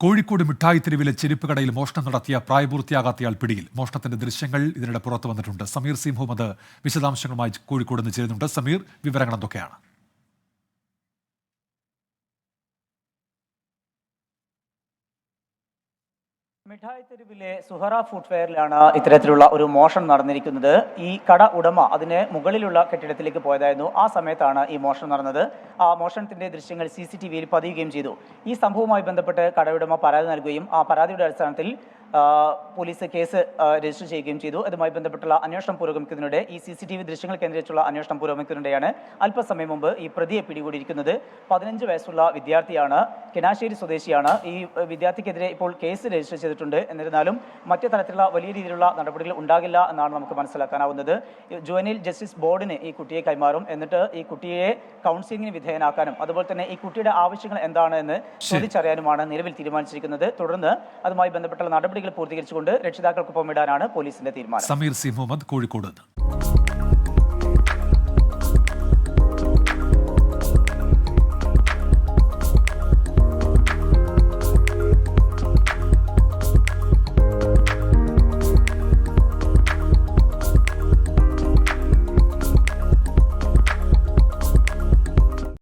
കോഴിക്കോട് മിഠായി തെരുവിലെ ചെരുപ്പ് കടയിൽ മോഷണം നടത്തിയ പ്രായപൂർത്തിയാകാത്തയാൾ പിടിയിൽ. മോഷണത്തിന്റെ ദൃശ്യങ്ങൾ ഇതിനിടെ പുറത്തു വന്നിട്ടുണ്ട്. സമീർ സി മുഹമ്മദ് വിശദാംശങ്ങളുമായി കോഴിക്കോട് നിന്ന് ചേരുന്നുണ്ട്. സമീർ, വിവരങ്ങൾ എന്തൊക്കെയാണ്? മിഠായി തെരുവിലെ സുഹറ ഫുട്വെയറിലാണ് ഇത്തരത്തിലുള്ള ഒരു മോഷണം നടന്നിരിക്കുന്നത്. ഈ കട ഉടമ അതിന് മുകളിലുള്ള കെട്ടിടത്തിലേക്ക് പോയതായിരുന്നു. ആ സമയത്താണ് ഈ മോഷണം നടന്നത്. ആ മോഷണത്തിന്റെ ദൃശ്യങ്ങൾ CCTVയിൽ പതിയുകയും ചെയ്തു. ഈ സംഭവവുമായി ബന്ധപ്പെട്ട് കടയുടമ പരാതി നൽകുകയും ആ പരാതിയുടെ അടിസ്ഥാനത്തിൽ പോലീസ് കേസ് രജിസ്റ്റർ ചെയ്യുകയും ചെയ്തു. അതുമായി ബന്ധപ്പെട്ടുള്ള അന്വേഷണം പുരോഗമിക്കുന്നതിനിടെ ഈ CCTV ദൃശ്യങ്ങൾ കേന്ദ്രീകരിച്ചുള്ള അന്വേഷണം പുരോഗമിക്കുന്നതിനിടെയാണ് അല്പസമയം മുമ്പ് ഈ പ്രതിയെ പിടികൂടിയിരിക്കുന്നത്. 15 വയസ്സുള്ള വിദ്യാർത്ഥിയാണ്, കിണാശ്ശേരി സ്വദേശിയാണ്. ഈ വിദ്യാർത്ഥിക്കെതിരെ ഇപ്പോൾ കേസ് രജിസ്റ്റർ ചെയ്തിട്ടുണ്ട്. എന്നിരുന്നാലും മറ്റു തരത്തിലുള്ള വലിയ രീതിയിലുള്ള നടപടികൾ ഉണ്ടാകില്ല എന്നാണ് നമുക്ക് മനസ്സിലാക്കാനാവുന്നത്. ജുവനൈൽ ജസ്റ്റിസ് ബോർഡിന് ഈ കുട്ടിയെ കൈമാറും. എന്നിട്ട് ഈ കുട്ടിയെ കൗൺസിലിംഗിന് വിധേയനാക്കാനും അതുപോലെ തന്നെ ഈ കുട്ടിയുടെ ആവശ്യങ്ങൾ എന്താണ് എന്ന് ചോദിച്ചറിയാനുമാണ് നിലവിൽ തീരുമാനിച്ചിരിക്കുന്നത്. തുടർന്ന് അതുമായി ബന്ധപ്പെട്ടുള്ള നടപടികൾ പൂർത്തീകരിച്ചുകൊണ്ട് രക്ഷിതാക്കൾക്കൊപ്പം ഇടാനാണ് പോലീസിന്റെ തീരുമാനം. സമീർ സി മുഹമ്മദ്, കോഴിക്കോട്.